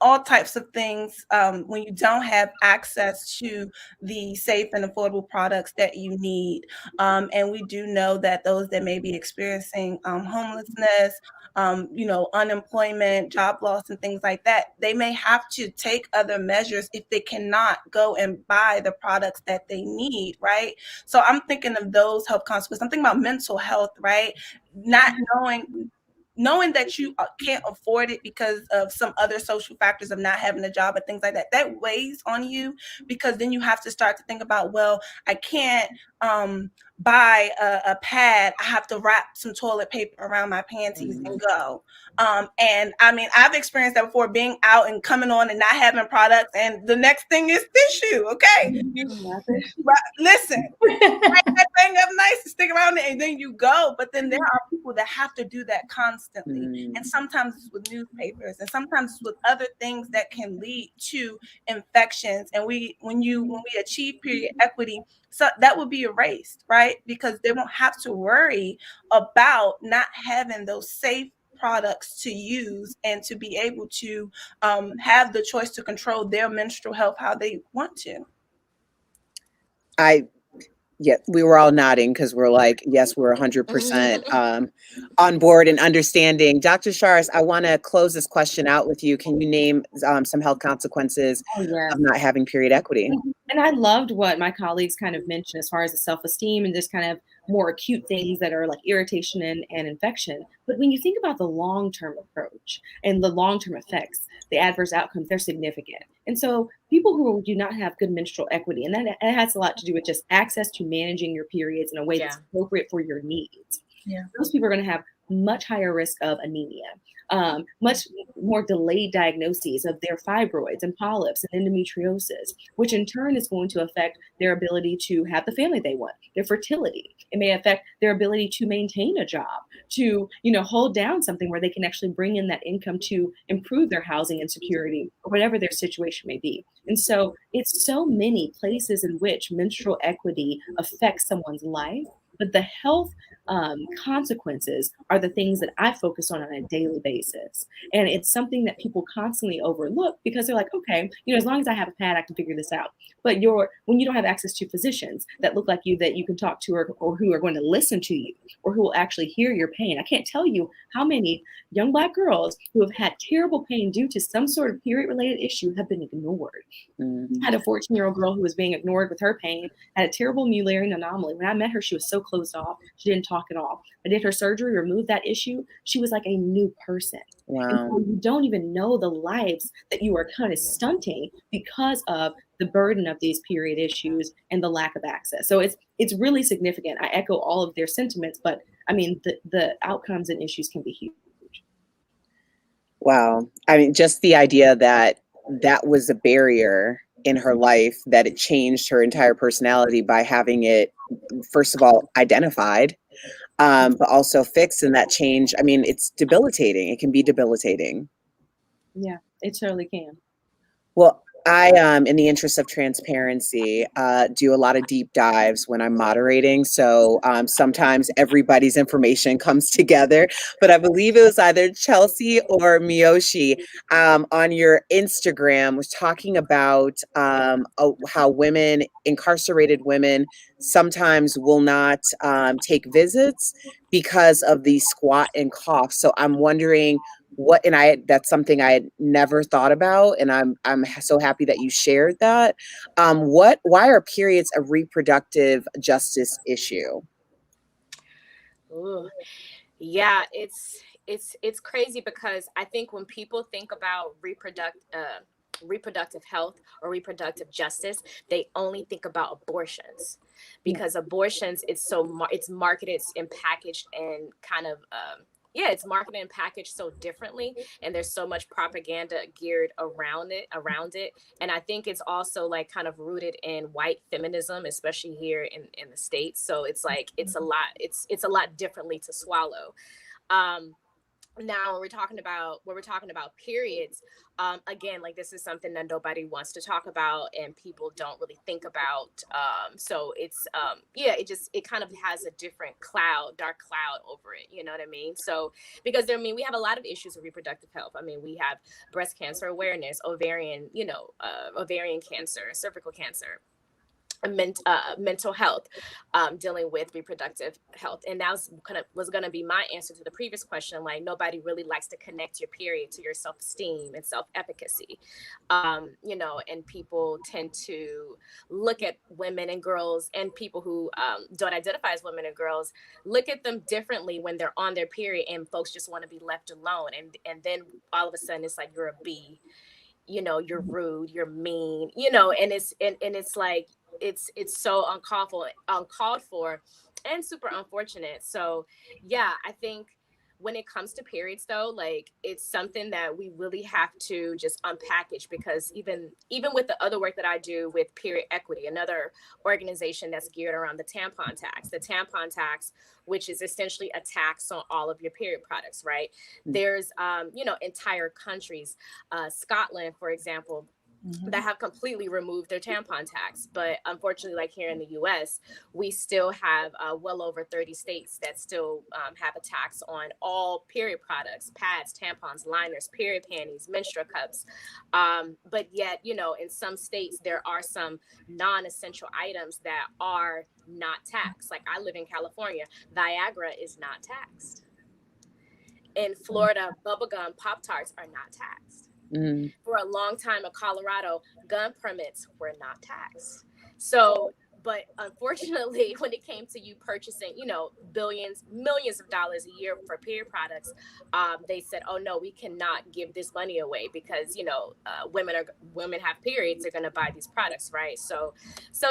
all types of things when you don't have access to the safe and affordable products that you need. And we do know that those that may be experiencing homelessness, unemployment, job loss, and things like that, they may have to take other measures if they cannot go and buy the products that they need, right? So I'm thinking of those health consequences. I'm thinking about mental health, right? Not knowing that you can't afford it because of some other social factors of not having a job and things like that, that weighs on you, because then you have to start to think about, well, I can't buy a pad. I have to wrap some toilet paper around my panties and go. And I mean, I've experienced that before, being out and coming on and not having products, and the next thing is tissue. Okay, but listen, that thing up nice to stick around it, and then you go. But then there are people that have to do that constantly, and sometimes it's with newspapers, and sometimes it's with other things that can lead to infections. And when we achieve period equity, so that would be erased, right? Because they won't have to worry about not having those safe products to use and to be able to have the choice to control their menstrual health how they want to. Yeah, we were all nodding because we're like, yes, we're 100% on board and understanding. Dr. Shars, I want to close this question out with you. Can you name some health consequences of not having period equity? And I loved what my colleagues kind of mentioned as far as the self-esteem and just kind of more acute things that are like irritation and infection. But when you think about the long-term approach and the long-term effects, the adverse outcomes, they're significant. And so people who do not have good menstrual equity, and that has a lot to do with just access to managing your periods in a way that's appropriate for your needs. Yeah. Those people are going to have much higher risk of anemia, much more delayed diagnoses of their fibroids and polyps and endometriosis, which in turn is going to affect their ability to have the family they want, their fertility. It may affect their ability to maintain a job, to hold down something where they can actually bring in that income to improve their housing and security or whatever their situation may be. And so it's so many places in which menstrual equity affects someone's life, but the health consequences are the things that I focus on a daily basis. And it's something that people constantly overlook because they're like, okay, as long as I have a pad, I can figure this out. But when you don't have access to physicians that look like you, that you can talk to, or who are going to listen to you, or who will actually hear your pain. I can't tell you how many young Black girls who have had terrible pain due to some sort of period-related issue have been ignored. I had a 14-year-old girl who was being ignored with her pain, had a terrible Mullerian anomaly. When I met her, she was so closed off. She didn't talk at all. I did her surgery, removed that issue. She was like a new person. Wow. And so you don't even know the lives that you are kind of stunting because of the burden of these period issues and the lack of access. So it's really significant. I echo all of their sentiments, but I mean, the outcomes and issues can be huge. Wow. I mean, just the idea that was a barrier in her life, that it changed her entire personality by having it, first of all, identified, but also fixed. And that change, I mean, it's debilitating. It can be debilitating. Yeah, it certainly can. Well, I, in the interest of transparency, do a lot of deep dives when I'm moderating. So sometimes everybody's information comes together. But I believe it was either Chelsea or Miyoshi on your Instagram was talking about how incarcerated women sometimes will not take visits because of the squat and cough. So I'm wondering that's something I had never thought about, and I'm so happy that you shared that. Why are periods a reproductive justice issue? Ooh. Yeah, it's crazy because I think when people think about reproductive health or reproductive justice, they only think about abortions, because abortions, it's marketed and packaged and kind of it's marketed and packaged so differently, and there's so much propaganda geared around it. And I think it's also like kind of rooted in white feminism, especially here in the States. So it's like it's a lot differently to swallow. now when we're talking about periods, again, like this is something that nobody wants to talk about and people don't really think about. So it's yeah, it kind of has a different dark cloud over it, you know what I mean? So because I mean we have a lot of issues with reproductive health. I mean we have breast cancer awareness, ovarian cancer, cervical cancer, mental health, dealing with reproductive health. And that was going to be my answer to the previous question. Like nobody really likes to connect your period to your self-esteem and self-efficacy. And people tend to look at women and girls, and people who don't identify as women and girls, look at them differently when they're on their period, and folks just want to be left alone. And then all of a sudden it's like, you're a bee, you're rude, you're mean, and it's like, it's so uncalled for and super unfortunate. So yeah, I think when it comes to periods though, like it's something that we really have to just unpackage, because even with the other work that I do with Period Equity, another organization that's geared around the tampon tax, which is essentially a tax on all of your period products, right? There's entire countries, Scotland, for example, that have completely removed their tampon tax. But unfortunately, like here in the US, we still have well over 30 states that still have a tax on all period products: pads, tampons, liners, period panties, menstrual cups. But yet, in some states, there are some non-essential items that are not taxed. Like I live in California, Viagra is not taxed. In Florida, bubblegum Pop Tarts are not taxed. For a long time in Colorado, gun permits were not taxed. So, but unfortunately, when it came to you purchasing, billions, millions of dollars a year for period products, they said, "Oh no, we cannot give this money away because women have periods, they're going to buy these products, right?" So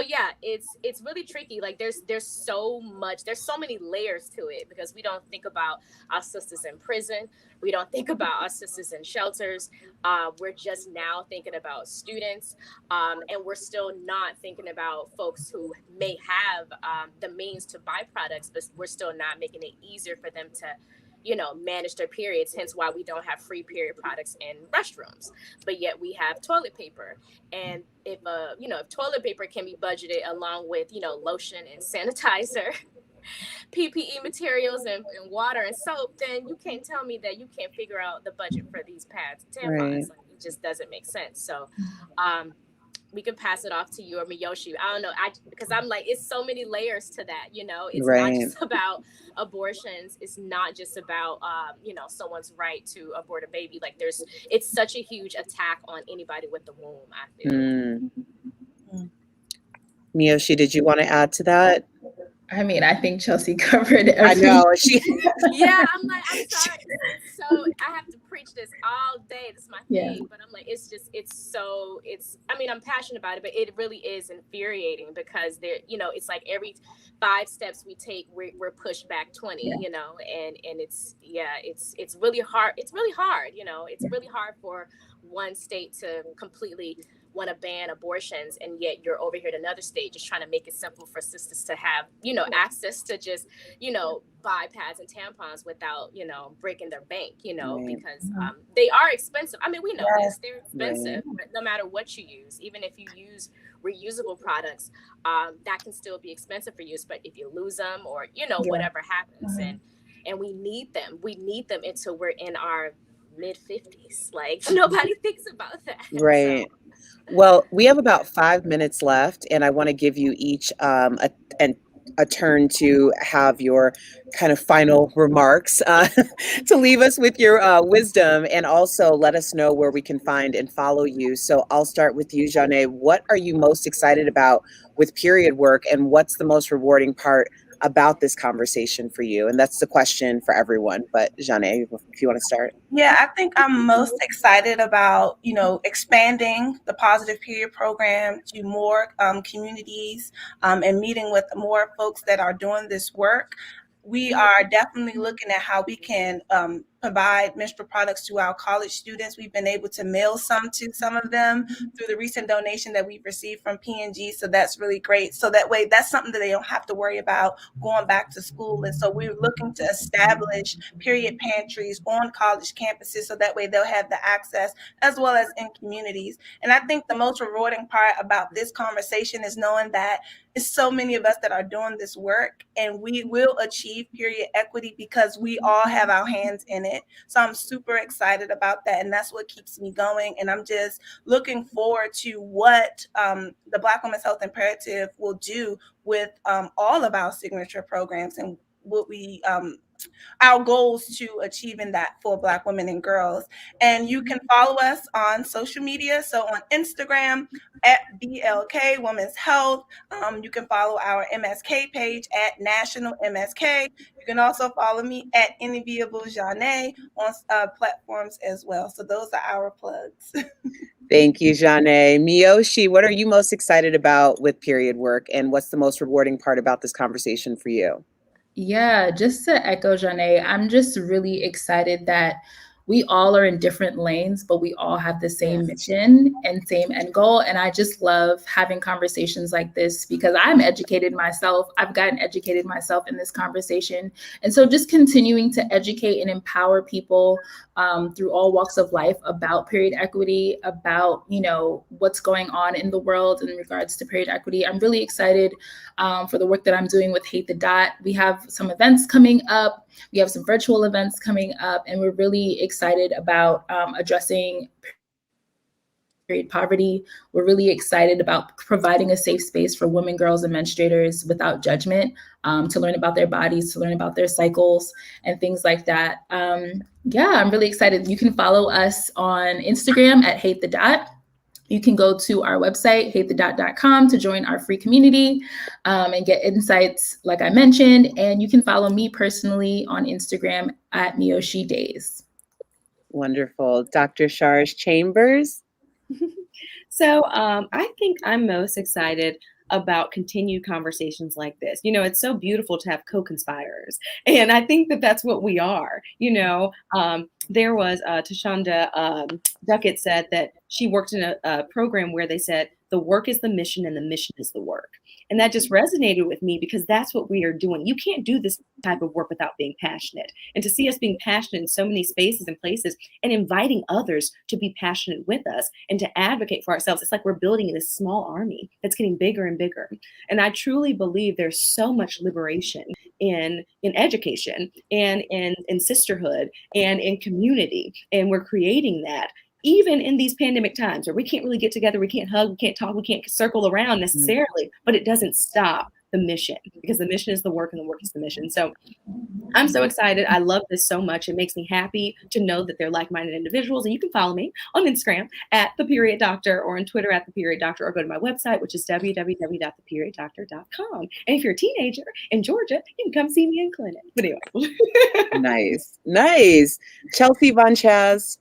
yeah, it's really tricky. Like there's so many layers to it, because we don't think about our sisters in prison, we don't think about our sisters in shelters. We're just now thinking about students, and we're still not thinking about folks who may have the means to buy products, but we're still not making it easier for them to, manage their periods. Hence why we don't have free period products in restrooms, but yet we have toilet paper. And if toilet paper can be budgeted along with, lotion and sanitizer, PPE materials and water and soap, then you can't tell me that you can't figure out the budget for these pads and tampons. Right. Like, it just doesn't make sense. So we can pass it off to you or Miyoshi. I don't know. Because I'm like, it's so many layers to that, It's not just about abortions. It's not just about someone's right to abort a baby. Like it's such a huge attack on anybody with the womb, I feel. Miyoshi, did you want to add to that? I mean, I think Chelsea covered everything. I know. Yeah, I'm sorry. So I have to preach this all day. This is my thing. But I'm like, I'm passionate about it, but it really is infuriating, because it's like every 5 steps we take, we're pushed back 20, and it's really hard. It's really hard, it's really hard for one state to completely want to ban abortions, and yet you're over here in another state just trying to make it simple for sisters to have access to just buy pads and tampons without breaking their bank, because they are expensive. I mean, we know this, they're expensive, but no matter what you use, even if you use reusable products, that can still be expensive for use. But if you lose them, or whatever happens, and we need them until we're in our mid 50s. Like nobody thinks about that. Right. So. Well, we have about 5 minutes left, and I want to give you each a turn to have your kind of final remarks, to leave us with your wisdom, and also let us know where we can find and follow you. So I'll start with you, Janae. What are you most excited about with period work, and what's the most rewarding part about this conversation for you? And that's the question for everyone, but Janae, if you want to start. Yeah, I think I'm most excited about, expanding the Positive Period program to more communities, and meeting with more folks that are doing this work. We are definitely looking at how we can provide menstrual products to our college students. We've been able to mail some to some of them through the recent donation that we've received from P&G. So that's really great. So that way, that's something that they don't have to worry about going back to school. And so we're looking to establish period pantries on college campuses so that way they'll have the access as well as in communities. And I think the most rewarding part about this conversation is knowing that it's so many of us that are doing this work, and we will achieve period equity because we all have our hands in it. So I'm super excited about that, and that's what keeps me going. And I'm just looking forward to what the Black Women's Health Imperative will do with all of our signature programs and what we our goals to achieving that for Black women and girls. And you can follow us on social media. So on Instagram at BLK Women's Health. You can follow our MSK page at National MSK. You can also follow me at Enviable Janae on platforms as well. So those are our plugs. Thank you, Janae. Miyoshi, what are you most excited about with period work, and what's the most rewarding part about this conversation for you? Yeah, just to echo Janae, I'm just really excited that we all are in different lanes, but we all have the same mission and same end goal. And I just love having conversations like this because I'm educated myself. I've gotten educated myself in this conversation. And so just continuing to educate and empower people through all walks of life about period equity, about, you know, what's going on in the world in regards to period equity. I'm really excited for the work that I'm doing with Hate the Dot. We have some events coming up. We have some virtual events coming up, and we're really excited about addressing period poverty. We're really excited about providing a safe space for women, girls, and menstruators without judgment to learn about their bodies, to learn about their cycles and things like that. Yeah, I'm really excited. You can follow us on Instagram at Hate the Dot. You can go to our website, hatethedot.com, to join our free community and get insights, like I mentioned. And you can follow me personally on Instagram at Miyoshi Days. Wonderful. Dr. Sharj Chambers? So I think I'm most excited about continued conversations like this. You know, it's so beautiful to have co-conspirators. And I think that that's what we are. You know, there was Tashonda Duckett said that she worked in a program where they said the work is the mission and the mission is the work. And that just resonated with me because that's what we are doing. You can't do this type of work without being passionate. And to see us being passionate in so many spaces and places and inviting others to be passionate with us and to advocate for ourselves, it's like we're building this small army that's getting bigger and bigger. And I truly believe there's so much liberation in education and in sisterhood and in community. And we're creating that even in these pandemic times where we can't really get together, we can't hug, we can't talk, we can't circle around necessarily, but it doesn't stop the mission because the mission is the work and the work is the mission. So I'm so excited. I love this so much. It makes me happy to know that they're like-minded individuals. And you can follow me on Instagram at The Period Doctor or on Twitter at The Period Doctor, or go to my website, which is www.theperioddoctor.com. And if you're a teenager in Georgia, you can come see me in clinic. But anyway. Nice. Chelsea Von Chaz,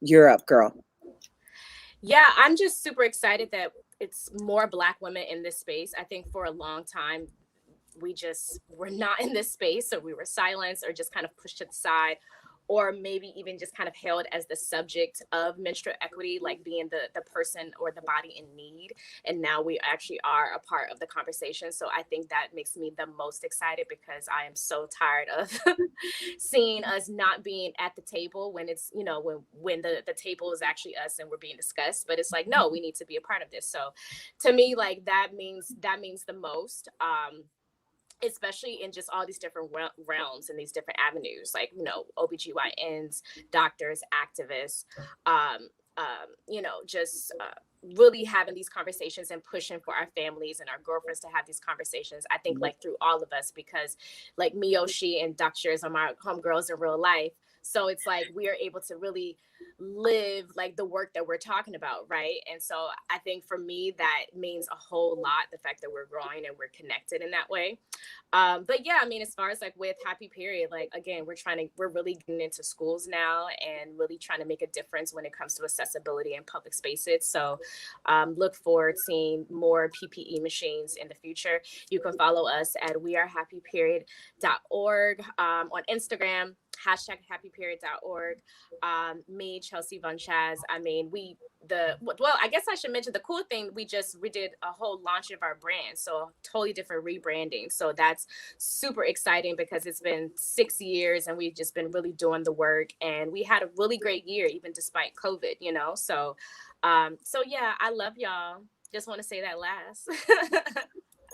you're up, girl. Yeah, I'm just super excited that it's more Black women in this space. I think for a long time, we just were not in this space, or we were silenced or just kind of pushed to the side, or maybe even just kind of held as the subject of menstrual equity, like being the person or the body in need. And now we actually are a part of the conversation. So I think that makes me the most excited because I am so tired of seeing us not being at the table when it's, you know, when the table is actually us and we're being discussed. But it's like, no, we need to be a part of this. So to me, like that means the most. Especially in just all these different realms and these different avenues, like, you know, OBGYNs, doctors, activists, you know, just really having these conversations and pushing for our families and our girlfriends to have these conversations. I think like through all of us, because like Miyoshi and Doctors are my homegirls in real life. So it's like we are able to really live like the work that we're talking about, right? And so I think for me, that means a whole lot, the fact that we're growing and we're connected in that way. But yeah, I mean, as far as like with Happy Period, like again, we're really getting into schools now and really trying to make a difference when it comes to accessibility in public spaces. So look forward to seeing more PPE machines in the future. You can follow us at wearehappyperiod.org on Instagram. hashtag happyperiod.org. Me, Chelsea Von Chaz. I mean, I guess I should mention the cool thing. We did a whole launch of our brand, so totally different rebranding. So that's super exciting because it's been 6 years and we've just been really doing the work, and we had a really great year even despite COVID. So yeah, I love y'all. Just want to say that last.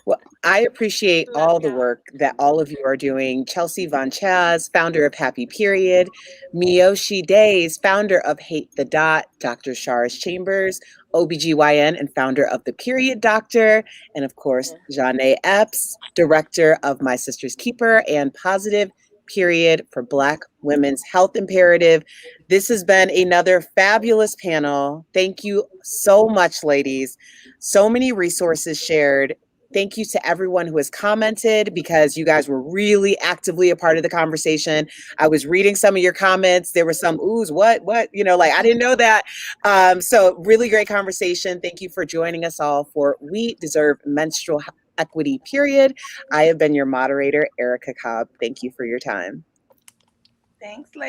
Well, I appreciate Love all the y'all. work that all of you are doing. Chelsea Von Chaz, founder of Happy Period, Miyoshi Days, founder of Hate the Dot, Dr. Shara's Chambers, OBGYN and founder of The Period Doctor, and of course, Janae Epps, director of My Sister's Keeper and Positive Period for Black Women's Health Imperative. This has been another fabulous panel. Thank you so much, ladies. So many resources shared. Thank you to everyone who has commented, because you guys were really actively a part of the conversation. I was reading some of your comments. There were some oohs, what, like I didn't know that. So really great conversation. Thank you for joining us all for We Deserve Menstrual Equity, period. I have been your moderator, Erica Cobb. Thank you for your time. Thanks,